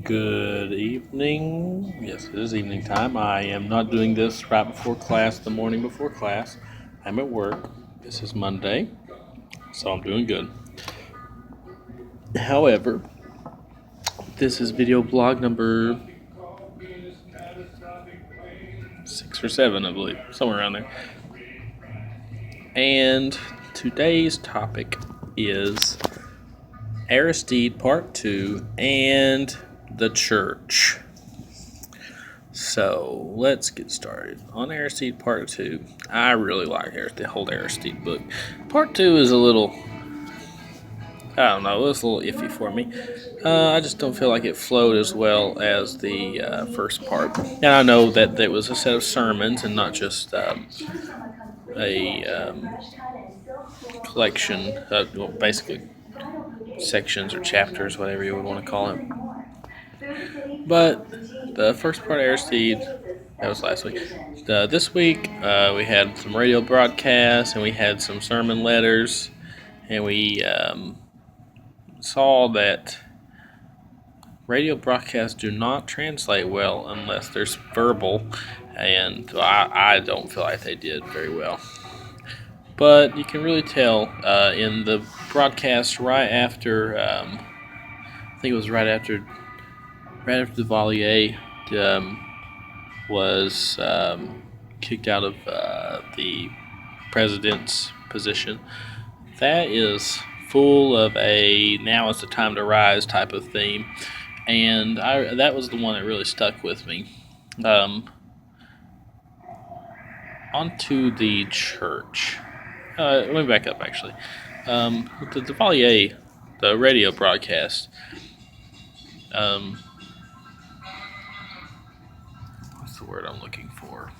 Good evening. Yes, it is evening time. I am not doing this right before class, the morning before class. I'm at work. This is Monday, so I'm doing good. However, this is video blog number 6 or 7, I believe, somewhere around there. And today's topic is Aristide Part 2 and the Church. So let's get started. On Aristide Part 2, I really like the whole Aristide book. Part 2 is a little, I don't know, it's a little iffy for me. I just don't feel like it flowed as well as the first part. And I know that there was a set of sermons and not just a collection, basically sections or chapters, whatever you would want to call it. But the first part of Aristide, that was last week. This week, we had some radio broadcasts, and we had some sermon letters, and we saw that radio broadcasts do not translate well unless there's verbal, and I don't feel like they did very well. But you can really tell in the broadcast right after, I think it was right after Duvalier was kicked out of the president's position. That is full of a now is the time to rise type of theme, and that was the one that really stuck with me. Onto the church. Let me back up actually. The Duvalier, the radio broadcast. What's the word I'm looking for?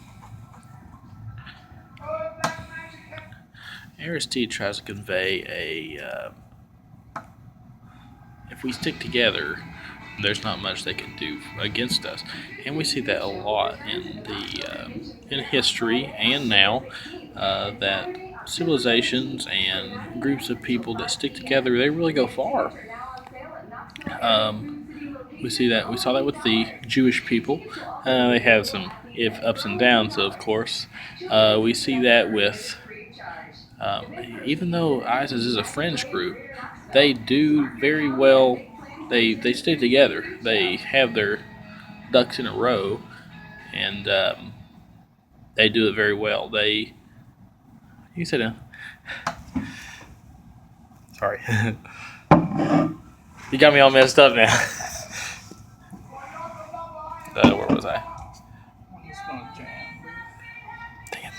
Aristide tries to convey if we stick together, there's not much they can do against us, and we see that a lot in history and now that civilizations and groups of people that stick together, they really go far. We saw that with the Jewish people. They have some ups and downs, of course. We see that with even though ISIS is a fringe group, they do very well. They stay together. They have their ducks in a row, and they do it very well. You sit down. Sorry, you got me all messed up now. Where was I? Dang it.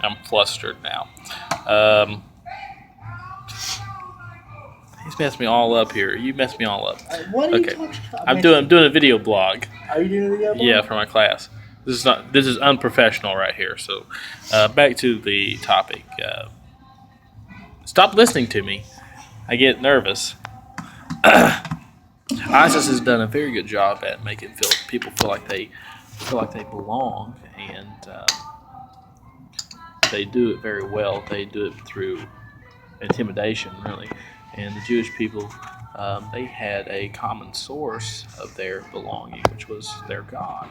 I'm flustered now. He's messed me all up here. You messed me all up. What are you talking about? I'm doing a video blog. Are you doing a video blog? Yeah, for my class. This is unprofessional right here. So, back to the topic. Stop listening to me. I get nervous. ISIS has done a very good job at making people feel like they belong, and they do it very well. They do it through intimidation, really. And the Jewish people, they had a common source of their belonging, which was their God.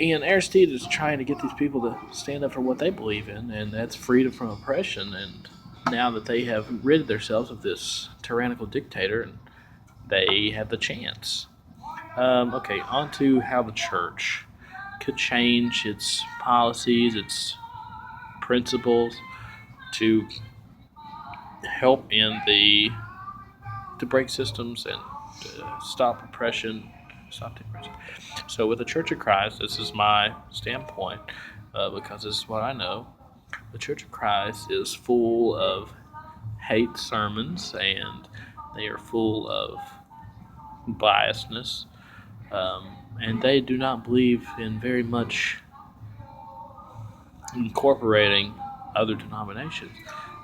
And Aristide is trying to get these people to stand up for what they believe in, and that's freedom from oppression. And now that they have rid themselves of this tyrannical dictator, and they have the chance. Okay, on to how the church could change its policies, its principles to help to break systems and stop oppression. So with the Church of Christ, this is my standpoint, because this is what I know. The Church of Christ is full of hate sermons, and they are full of biasness, and they do not believe in very much incorporating other denominations.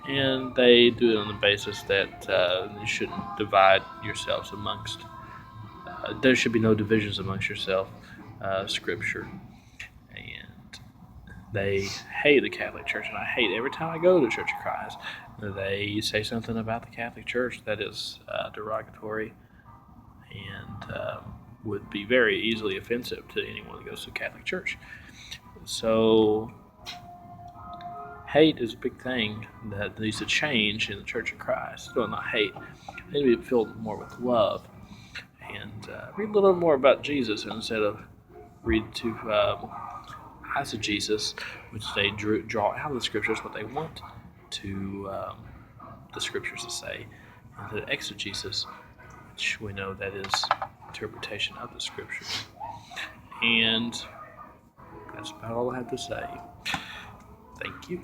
And they do it on the basis that you shouldn't divide yourselves amongst. There should be no divisions amongst yourself. Scripture, and they hate the Catholic Church, and I hate every time I go to Church of Christ. they say something about the Catholic Church that is derogatory and would be very easily offensive to anyone who goes to the Catholic Church. So hate is a big thing that needs to change in the Church of Christ. Well, not hate. It needs to be filled more with love. And read a little more about Jesus instead of read to eisegesis, which they draw out of the Scriptures what they want to the Scriptures to say, and to exegesis, which we know that is interpretation of the Scriptures. And that's about all I have to say. Thank you.